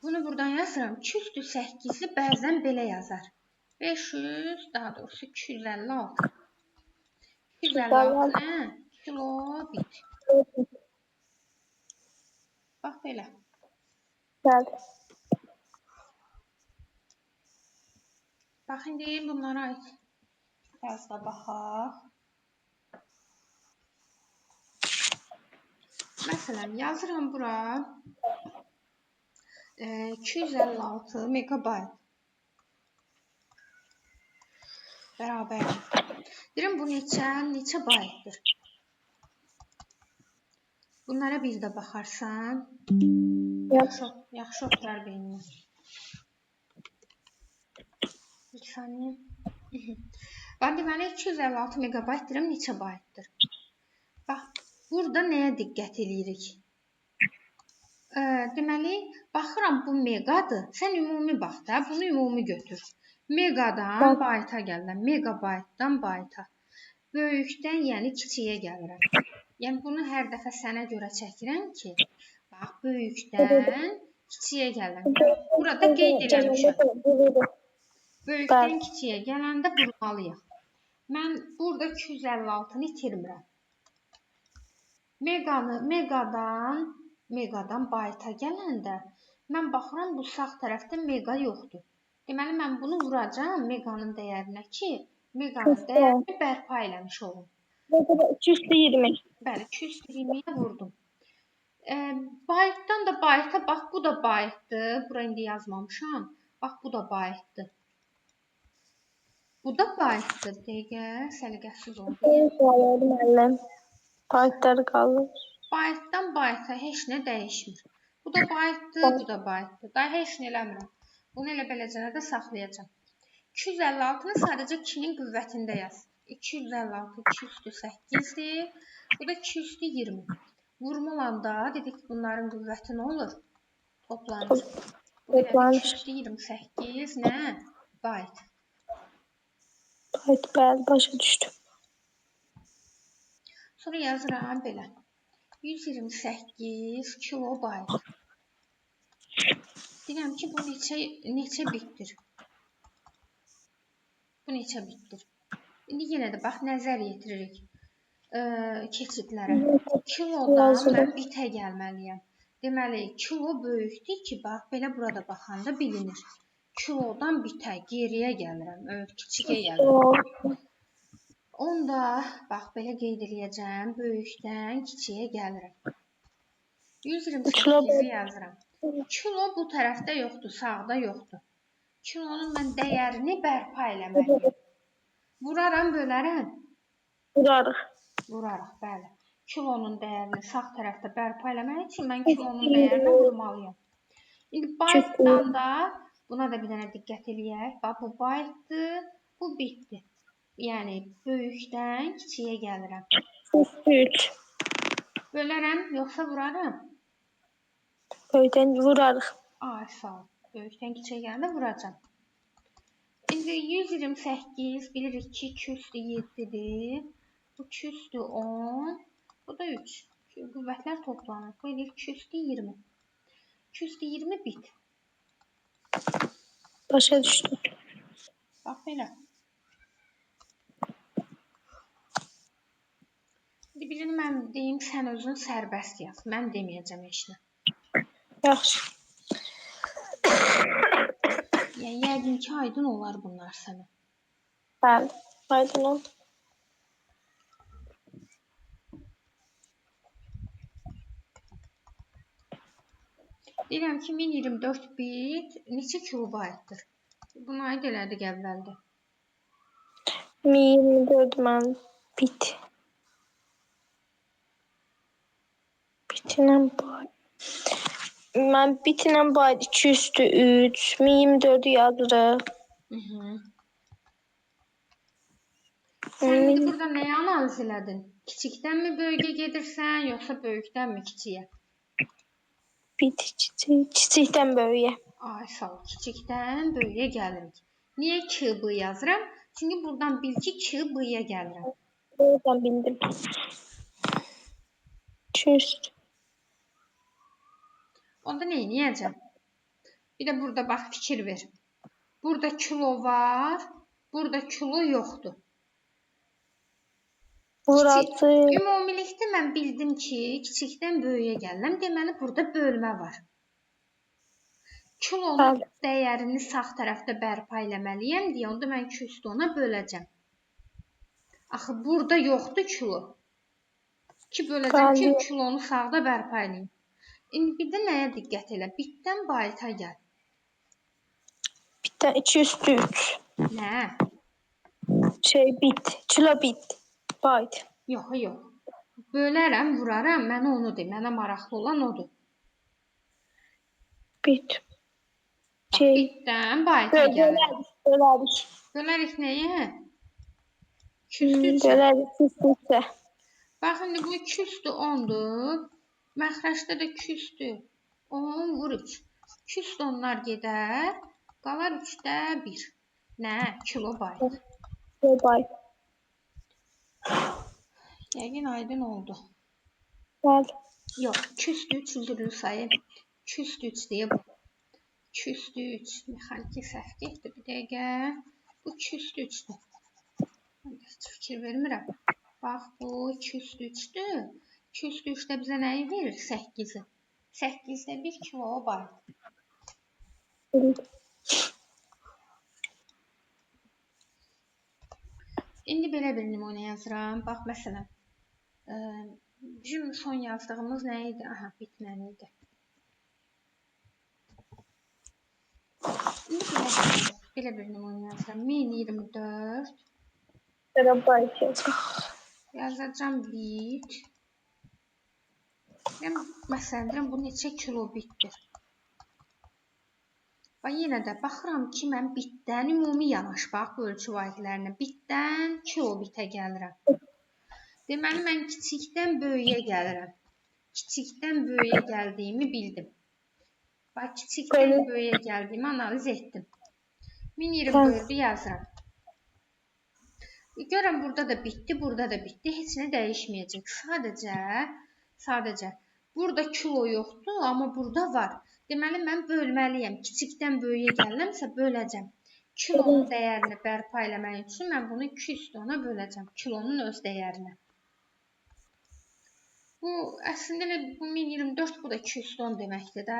Bunu buradan yazıram. 2 üstü 8-i bəzən belə yazar. 500, daha doğrusu 256. 256 nə? Kilobit. Bax belə. Bəli. Bax, indi bunlara aid biraz da baxaq. Məsələn, yazıram bura 256 megabayt. Bərabərdir. Deyirəm, bu neçə baytdır? Bunlara bir də baxarsan, yaxşı oturar beyninə. Bir saniyə. Bax, deməli, 256 megabayt deyirəm, neçə baytdır? Bax, burada nəyə diqqət edirik? Deməli, baxıram bu megadır. Sən ümumi bax da, bunu ümumi götür. Megadan bayta gəlirəm. Megabaytdan bayta. Böyükdən, yəni kiçiyə gəlirəm. Yəni, bunu hər dəfə sənə görə çəkirəm ki, bax, böyükdən kiçiyə gəlirəm. Burada qeyd eləmişəm. Böyükdən kiçiyə gələndə vurmalıyıq. Mən burada 256-nı itirmirəm. Megadan bayta gələndə mən baxıram, bu sağ tərəfdə mega yoxdur. Deməli, mən bunu vuracam meganın dəyərinə ki, meganın dəyərini bərpa eləmiş olum. 220. Bəli, 220-yə vurdum. Baytdan da bayta, bax, bu da baytdır. Bura indi yazmamışam. Bax, bu da baytdır. Bu da baytdır. Dəqiqə, səliqəsiz oldu. Baytlar qalır. Baytdan bayta heç nə dəyişmir. Bu da baytdır, bu da baytdır. Daha heç nə eləmirəm. Bunu elə beləcə də saxlayacağam. 256-nı sadəcə 2-nin qüvvətində yaz. 256, 2 üstü 8-dir. Bu da 2 üstü 20. Vurma olanda dedik ki, bunların qüvvəti nə olur? Toplanır. Bu da 2 üstü 28 nə? Bayt. Bayt, bəli, başa düşdüm. Sonra yazıram belə. 128 kilobayt. Deyirəm ki, bu neçə bitdir? Bu neçə bitdir? İndi yenə də bax, nəzər yetiririk. keçidlərə. Kilodan Yazılır. mən bitə gəlməliyəm. Deməli, kilo böyükdür ki, bax, belə burada baxanda bilinir. Kilodan bitə, geriyə gəlirəm, kiçiyə gəlirəm. Onda, bax, belə qeyd eləyəcəm, böyükdən kiçiyə gəlirəm. 128-i yazıram. Kilo bu tərəfdə yoxdur, sağda yoxdur. Kilonun mən dəyərini bərpa eləməliyəm. Vuraram, bölərəm. Vurarıq, bəli. Kilonun dəyərini sağ tərəfdə bərpa eləmək üçün mən kilonun dəyərini vurmalıyam. İndi baytdan da buna da bir dənə diqqət eləyək. Bax, bu baytdır, bu bitdir. Yəni, böyükdən kiçiyə gəlirəm. 3. Bölərəm, yoxsa vurarım? Böyükdən vurarıq. Ay, sağ ol. Böyükdən kiçiyə gələndə vuracam. İndi 128, bilirik ki, 2 üstü 7-dir. Bu 2 üstü 10, bu da 3. Qüvvətlər toplanır. Bu edir 2 üstü 20. 2 üstü 20 bit. Başa düşdüm. Bax, belə. İndi birini mən deyim, sən özün sərbəst yaz. Mən deməyəcəm heç nə. Yaxşı. Yəni, yəqin ki, aydın olar bunlar sənə. Bəli, aydın oldu. Deyirəm ki, 1024 bit neçə kilobaytdır? Bunu aid elədik əvvəldə. 1024 mən bit. Bitinə bayt. Mən bitinə bayt 2 üstü 3. 1024'ü yazırıq. Sən indi burada nəyi analiz elədin? Kiçikdənmi böyüyə gedirsən, yoxsa böyükdənmi kiçiyə? Bit kiçikdən böyüyə. Ay, sağ ol. Kiçikdən böyüyə gəlirik. Niyə k, b yazıram? Çünki buradan bil ki, k, b-yə gəlirəm. Oradan bildim. 200. Onda nə edəcəm? Bir də burada bax, fikir ver. Burada kilo var, burada kilo yoxdur. Burası. Ümumilikdə mən bildim ki, kiçikdən böyüyə gəlirəm. Deməli, burada bölmə var. Kilonun dəyərini sağ tərəfdə bərpa eləməliyəm deyə, onda mən 2 üstü 10-a böləcəm. Axı, burada yoxdur kilo. 2 böləcəm ki, kilonu sağda bərpa eləyim. İndi bir də nəyə diqqət elə? Bitdən bayta gəl. Bitdən 2 üstü 3. Nə? Bit. Kilo bit. Bayt. Yox, yox. Bölərəm, vuraram, mənə onu de. Mənə maraqlı olan odur. Bit. Bitdən bayta gəlir. Bölərik. Bölərik nəyə? 2 üstü 3-ə. Bölərik 2 üstü 3-ə. Bax, indi bu 2 üstü 10-dur. Məxrəcdə də 2 üstü 10 vur 3. 2 üstü 10-lar gedər. Qalar 3-də 1. Nə? Kilobayt. Kilobayt. Yəqin aydın oldu. Bəli. Yox, 2 üstü 3 üzrlü sayı. 2 üstü 3 deyə bu. 2 üstü 3. Mexaniki səhv getdi bir dəqiqə. Bu 2 üstü 3-dür. Heç fikir vermirəm. Bax, bu 2 üstü 3-dür. 2 üstü 3-də bizə nəyi verir? 8-i. 8-də 1 kilobayt. İndi belə bir nümunə yazıram. Bax, məsələn, bizim son yazdığımız nə idi? Aha, bitmən idi. İndi belə bir nümunə yazıram. 1024 Terabayt yazacaq. yazacağım bit. Məsələn, deyirəm, bu neçə kilobitdir? Bax, yenə də baxıram ki, mən bitdən ümumi yanaş, bax, bu ölçü vahidlərinə. Bitdən kilobitə gəlirəm. Deməli, mən kiçikdən böyüyə gəlirəm. Kiçikdən böyüyə gəldiyimi bildim. Bax, kiçikdən böyüyə gəldiyimi analiz etdim. 1024'ü yazıram. Görəm, burada da bitdi, burada da bitdi. Heç nə dəyişməyəcək. Sadəcə, burada kilo yoxdur, amma burada var. Deməli, mən bölməliyəm. Kiçikdən böyüyə gəlirəmsə, böləcəm. Kilonun dəyərini bərpa eləmək üçün mən bunu 2 üstü 10-a böləcəm. Kilonun öz dəyərinə. Bu əslində elə bu 1024 bu da 210 deməkdir də.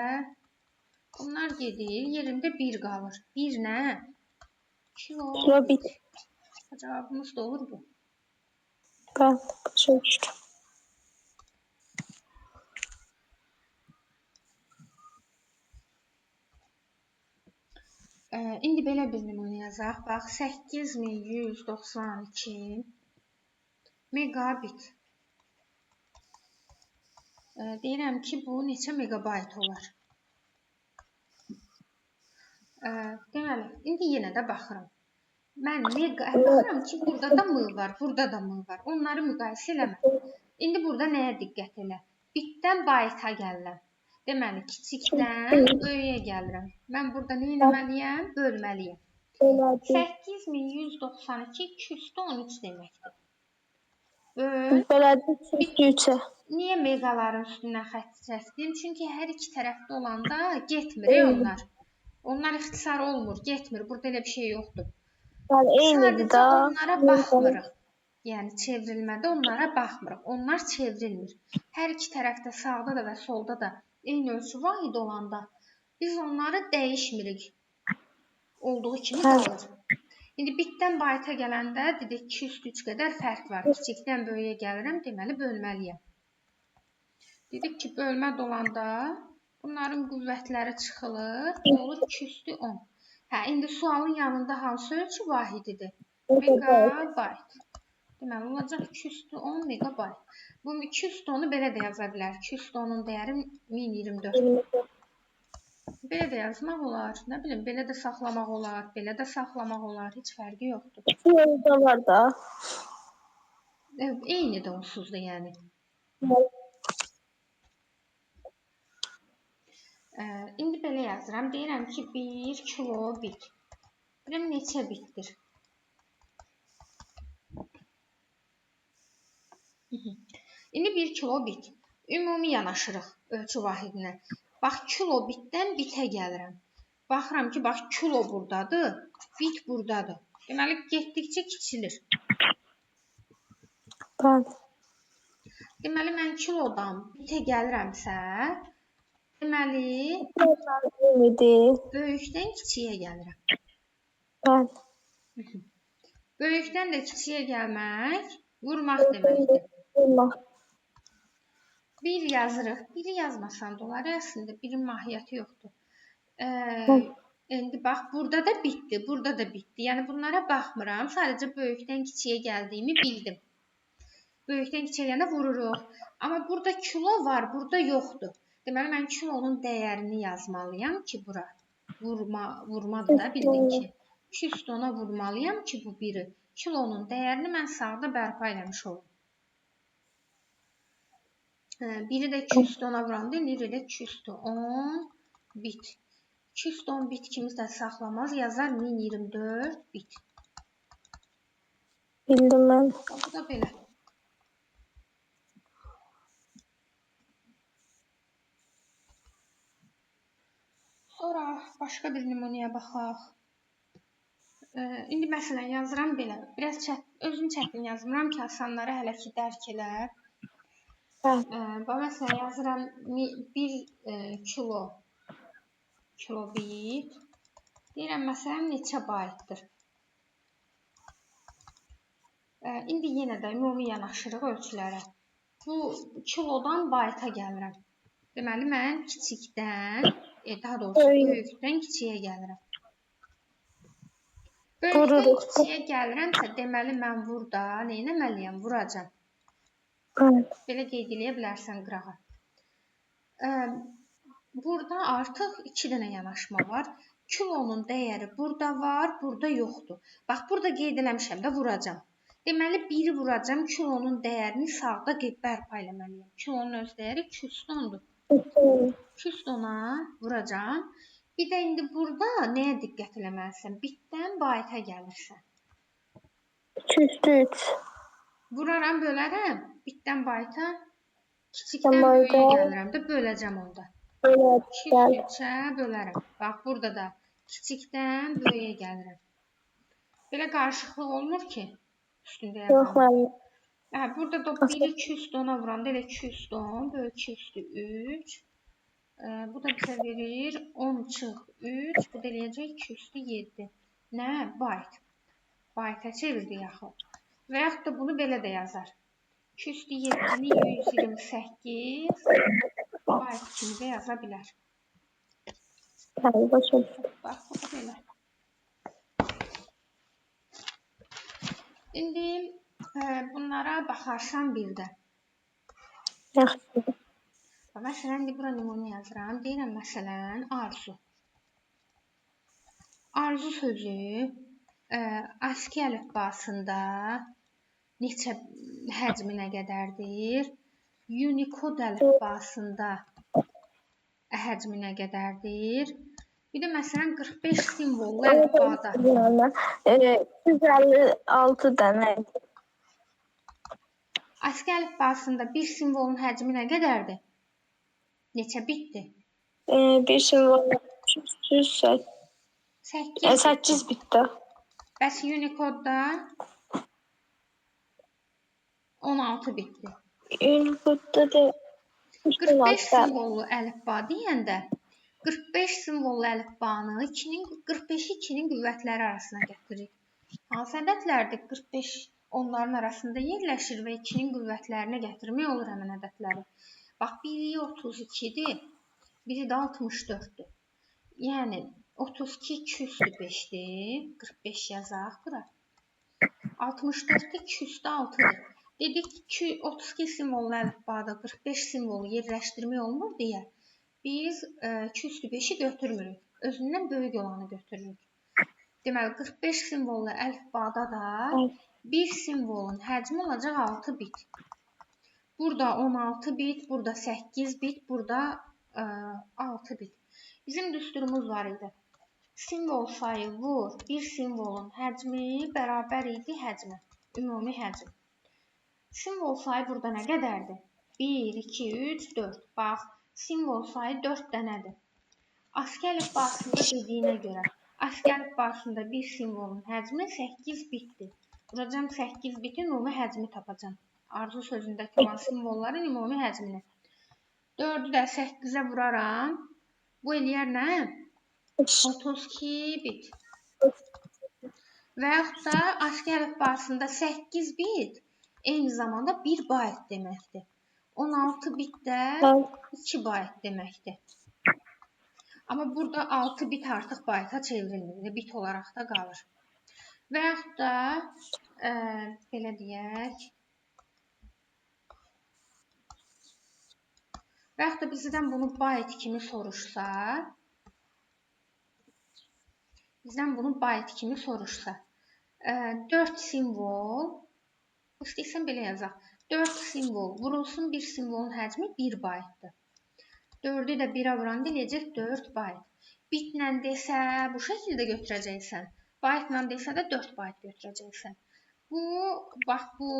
Bunlar gedir, yerində 1 qalır. 1 nə? Kilobit. Cavabımız doğru bu. Ben başa düştüm. İndi belə bir nümunə yazaq. Bax, 8192 megabit. Deyirəm ki, bu neçə megabayt olar? Deməli, indi yenə də baxıram. Mən baxıram ki, burada da m var, burada da m var. Onları müqayisə eləmə. İndi burada nəyə diqqət elə? Bitdən bayta gəlirəm. Deməli, kiçikdən böyüyə gəlirəm. Mən burada nə etməliyəm? Bölməliyəm. 8192 213 deməkdir. Bölədim 203'e. Niyə meqaların üstündən xətt çəkdim? Çünki hər iki tərəfdə olanda getmir onlar. Onlar ixtisar olmur, getmir. Burada elə bir şey yoxdur. Yani eynidir Sadəcə da. onlara baxmırıq. Yəni çevrilmədə onlara baxmırıq. Onlar çevrilmir. Hər iki tərəfdə sağda da və solda da eyni ölçü vahidi olanda biz onları dəyişmirik. Olduğu kimi qalır. İndi bitdən bayta gələndə dedik 203 qədər fərq var. Kiçikdən böyüyə gəlirəm, deməli bölməliyəm. Dedik ki, bölmə dolanda bunların qüvvətləri çıxılır, olur 210. İndi sualın yanında hansı ölçü vahididir? Megabayt. Deməli, olacaq 210 megabayt. Bu 210-u belə də yaza bilər. 210-un dəyəri 1024. Belə də yazmaq olar. Nə bilim, belə də saxlamaq olar, belə də saxlamaq olar. Heç fərqi yoxdur. Yolda var da. Eyni də onsuz da yəni. İndi belə yazıram. Deyirəm ki, 1 kilobit. Biləm neçə bitdir? İndi 1 kilobit. Ümumi yanaşırıq ölçü vahidinə. Bax, kilobitdən bitə gəlirəm. Baxıram ki, bax, kilo buradadır, bit buradadır. Deməli, getdikcə kiçilir. Deməli, mən kilodan bitə gəlirəmsə, deməli, böyükdən kiçiyə gəlirəm. Böyükdən də kiçiyə gəlmək, vurmaq deməkdir. Bir yazırıq. Biri yazmasan da olar. Əslində, birin mahiyyəti yoxdur. İndi bax, burada da bitdi, burada da bitdi. Yəni, bunlara baxmıram. Sadəcə böyükdən kiçiyə gəldiyimi bildim. Böyükdən kiçiyə gələndə vururuq. Amma burada kilo var, burada yoxdur. Deməli, mən kilonun dəyərini yazmalıyam ki, bura. Vurmadır da, bildin ki. 210-a vurmalıyam ki, bu biri. Kilonun dəyərini mən sağda bərpa eləmiş olum. Biri də 210-a vuranda, indi də 210 bit. 210 bit ikimiz də saxlamaz, yazar 1024 bit. Bildim mən. Bu da belə. Sonra başqa bir nümunəyə baxaq. İndi məsələn yazıram belə. Biraz özüm çətin yazmıram ki, asanları hələ ki dərk elə. Məsələn yazıram 1 kilobit. Deyirəm məsələn neçə baytdır? İndi yenə də ümumi yanaşırıq ölçülərə. Bu kilodan bayta gəlirəm. Deməli, mən kiçikdən, daha doğrusu böyükdən kiçiyə gəlirəm. Böyükdən kiçiyə gəlirəmsə, deməli, mən burada nə etməliyəm? Vuracam. Belə qeyd eləyə bilərsən qırağa. Burada artıq 2 dənə yanaşma var. Kilonun dəyəri burada var, burada yoxdur. Bax, burada qeyd eləmişəm də vuracam. Deməli, biri vuracam, kilonun dəyərini sağda bərpa eləməliyəm. Kilonun öz dəyəri 210-dur. 210-a vuracam. Bir də indi burada nəyə diqqət eləməlisən? Bitdən bayta gəlirsən. 203. Vuraram, bölərəm. Bitdən bayta, kiçikdən böyüyə gəlirəm də, böləcəm onda. 203-ə bölərəm. Bax, burada da kiçikdən böyüyə gəlirəm. Belə qarışıqlıq olmur ki, üstündə yazalım. Burada da 1'i 2 üstü 10'a vuranda elə 2 üstü 10 bölü 2 üstü 3. Bu da bizə verir 10 çıx 3. Bu da eləyəcək 2 üstü 7. Nə? Byte. Byte-a çevirdik axı. Və yaxud da bunu belə də yazar. 2 üstü 7-ni 128 byte kimi də yaza bilər. Bəli, başa düşdüm. Bax, bu da belə. İndi bunlara baxarsan bir də. Yaxşıdır. Məsələn, indi bura nümunə yazıram. Deyirəm, məsələn, arzu. Arzu sözü ASCII əlifbasında neçə həcmi nə qədərdir? Unicode əlifbasında həcmi nə qədərdir? Bir də məsələn 45 simvollu əlifbada. 256 dənə. ASCII əlifbasında bir simvolun həcmi nə qədərdir? Neçə bitdir? Bir simvol 8 bitdi. Bəs Unicode-da 16 bitdi. Unicode-da da 45 simvollu əlifba deyəndə 45 simvollu əlifbanı 45-i 2-nin qüvvətləri arasına gətiririk. Hansı ədədlərdir? 45 onların arasında yerləşir və 2-nin qüvvətlərinə gətirmək olur həmin ədədləri. Bax, biri 32-dir, biri də 64-dür. Yəni, 32 2 üstü 5-dir, 45 yazaq bura. 64-də 2 üstü 6-dır. Dedik ki, 32 simvollu əlifbada 45 simvolu yerləşdirmək olmur deyə biz 2 üstü 5-i götürmürük. Özündən böyük olanı götürürük. Deməli, 45 simvollu əlifbada da bir simvolun həcmi olacaq 6 bit. Burada 16 bit, burada 8 bit, burada 6 bit. Bizim düsturumuz var idi. Simvol sayı vur, bir simvolun həcmi bərabər idi həcmi, ümumi həcm. Simvol sayı burada nə qədərdir? 1, 2, 3, 4. Bax, simvol sayı 4 dənədir. ASCII əlifbasında dediyinə görə, ASCII əlifbasında bir simvolun həcmi 8 bitdir. Vuracam 8 bitin ümumi həcmi tapacam. Arzu sözündəki olan simvolların ümumi həcmini. 4-ü də 8-ə vuraram. Bu eləyər nə? 32 bit. Və yaxud da ASCII əlifbasında 8 bit eyni zamanda 1 byte deməkdir. 16 bit də 2 byte deməkdir. Amma burada 6 bit artıq byte-a çevrilmir, bit olaraq da qalır. Və yaxud da belə deyək. Və yaxud da bizdən bunu byte kimi soruşsa, 4 simvol, istəyirsən belə yazaq, 4 simvol vurulsun, bir simvolun həcmi 1 byte-dır. 4-ü də 1-ə vuranda eləyəcək 4 byte. Bitlə desə bu şəkildə götürəcəksən, byte-la desə də 4 byte götürəcəksən. Bax bu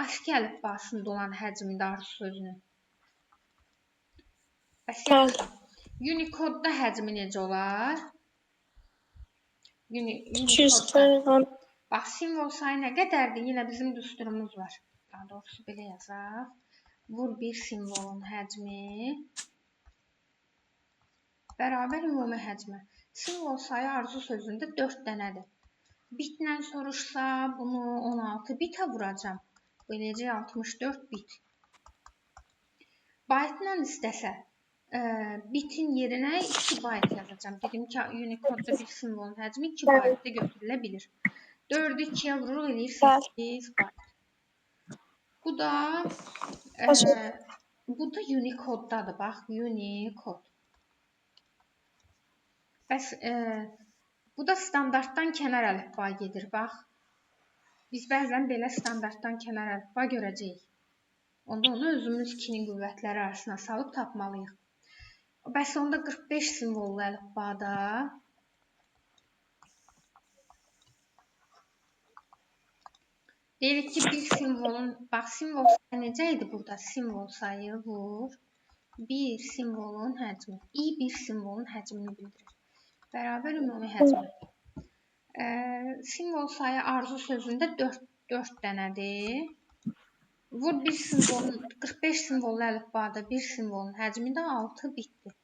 ASCII əlifbasında olan həcmində arzu sözünün. Bəs Unicode-da həcmi necə olar? Unicode-da. Bax, simvol sayı nə qədərdir? Yenə bizim düsturumuz var. Daha doğrusu belə yazaq. Vur bir simvolun həcmi bərabər ümumi həcmi. Simvol sayı arzu sözündə 4 dənədir. Bitlə soruşsa, bunu 16 bitə vuracam. Bu eləyəcək 64 bit. Byte-la istəsə, bitin yerinə 2 byte yazacam. Dedim ki, Unicode-da bir simvolun həcmi 2 byte-da götürülə bilir. 4-ü 2-yə vururuq, eləyir 8 byte. Bu da Unicode-dadır. Bax, Unicode. Bəs bu da standartdan kənar əlifba gedir. Bax, biz bəzən belə standartdan kənar əlifba görəcəyik. Onda onu özümüz 2-nin qüvvətləri arasına salıb tapmalıyıq. Bəs onda 45 simvollu əlifbada deyirik ki, bir simvolun, bax, simvol sayı necə idi burada? Simvol sayı vur, bir simvolun həcmi. Bir simvolun həcmini bildirir. Bərabər ümumi həcmi. Simvol sayı arzu sözündə 4 dənədir. Vur bir simvolun 45 simvollu əlifbada bir simvolun həcmi də 6 bitdir.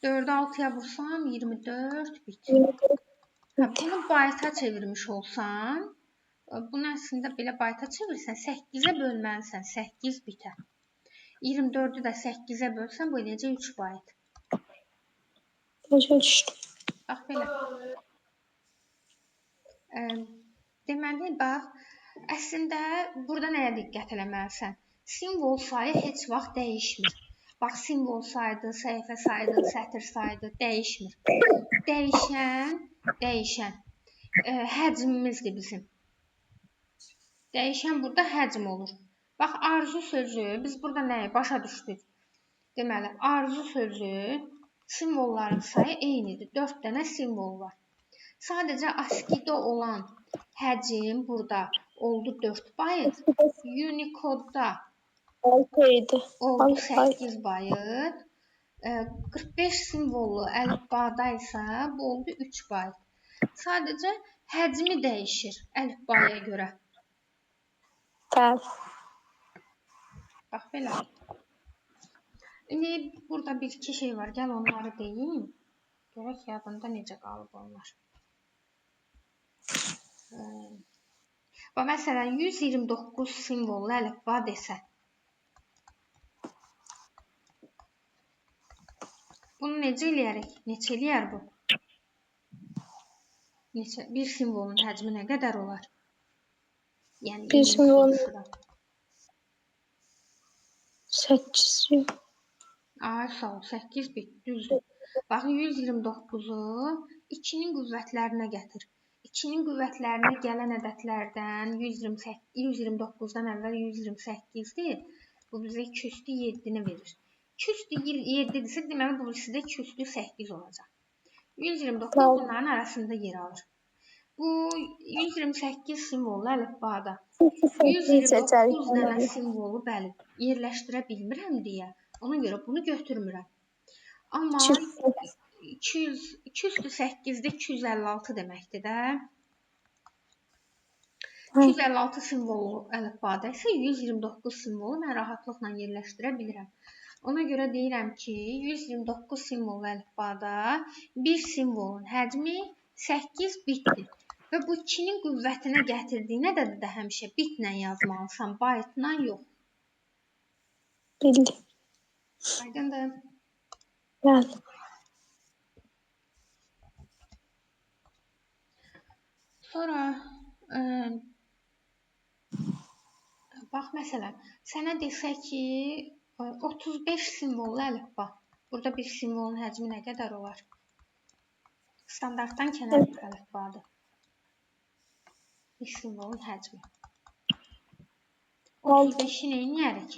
4-ü 6-ya vursam 24 bit. Hə, bunu bayta çevirmiş olsan, bunu əslində belə bayta çevirsən 8-ə bölməlisən 8 bitə. 24-ü də 8-ə bölsən bu eləcək 3 bayt. Başa düşdüm. Bax belə. Deməli, bax, əslində burada nəyə diqqət eləməlisən? Simvol sayı heç vaxt dəyişmir. Bax, simvol sayıdır, səhifə sayıdır, sətr sayıdır, dəyişmir. Dəyişən həcmimizdir bizim. Dəyişən burada həcm olur. Bax, arzu sözü, biz burada nəyi başa düşdük? Deməli, arzu sözü simvolların sayı eynidir. 4 dənə simvol var. Sadəcə ASCII-də olan həcm burada oldu 4 bayt. Unicode-da 6 idi. oldu 8 bayt. 45 simvollu əlifbada isə bu oldu 3 bayt. Sadəcə həcmi dəyişir əlifbaya görə. Bəli. Bax belə. İndi burada bir-iki şey var. Gəl onları deyim. Görək yadında necə qalıb onlar. Və məsələn 129 simvollu əlifba desə. Bunu necə eləyərik? Neçə eləyər bu? Bir simvolun həcmi nə qədər olar? Yəni Bir simvolun sıra. 8. Ay sağ ol, 8 bit düzdür. Bax 129-u 2-nin qüvvətlərinə gətir. 2-nin qüvvətlərinə gələn ədədlərdən 129-dan əvvəl 128-dir. Bu bizə 2 üstü 7-ni verir. 2 üstü 7-dirsə, deməli bu sizdə 2 üstü 8 olacaq. 129 bunların arasında yer alır. Bu 128 simvollu əlifbada 129 dənə simvolu bəli yerləşdirə bilmirəm deyə ona görə bunu götürmürəm. Amma 2 üstü 8-də 256 deməkdir də. 256 simvollu əlifbada isə 129 simvolu mən rahatlıqla yerləşdirə bilirəm. Ona görə deyirəm ki, 129 simvollu əlifbada bir simvolun həcmi 8 bitdir. Və bu 2-nin qüvvətinə gətirdiyinə də həmişə bitlə yazmalısan, baytla yox. Bildim. Aydındır? Bəli. Sonra bax məsələn, sənə desə ki, 35 simvollu əlifba. Burada bir simvolun həcmi nə qədər olar? Standartdan kənar bir əlifbadır. Bir simvolun həcmi. 35-i nə edərik?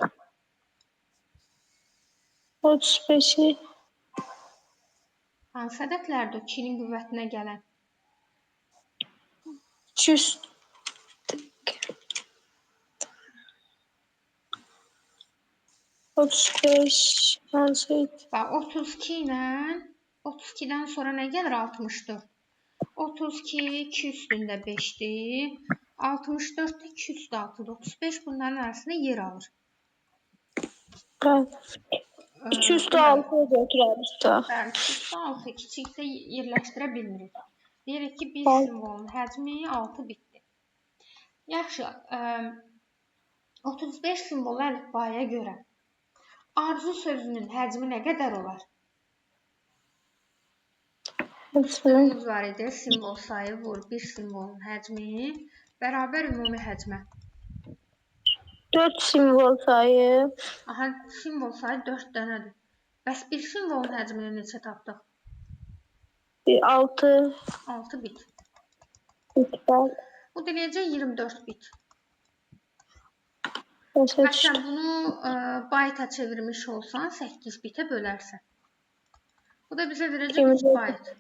35-i hansı ədədlərdir 2-nin qüvvətinə gələn? 200. 35 hansıydı? Bax 32 ilə 32-dən sonra nə gəlir? 64. 32 2 üstündə 5-dir. 64 2 üstü 6-dır. 35 bunların arasında yer alır. Bəli. 2 üstü 6'ya götürərik də. Bəli, 2 üstü 6 kiçiksə yerləşdirə bilmirik. Deyirik ki, bir simvolun həcmi 6 bitdir. Yaxşı, 35 simvollu əlifbaya görə arzu sözünün həcmi nə qədər olar? Sözümüz var idi, simvol sayı vur, bir simvolun həcmi bərabər ümumi həcmə. 4 simvol sayı. Aha, simvol sayı 4 dənədir. Bəs bir simvolun həcmini neçə tapdıq? 6. 6 bit. Bəli. Bu deyəcək 24 bit. Başa Məsələn, düşdüm. bunu bayta çevirmiş olsan 8 bitə bölərsən. Bu da bizə verəcək 3 bayt.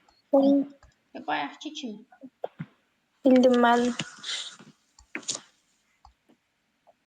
Bayaqki kimi. Bildim mən.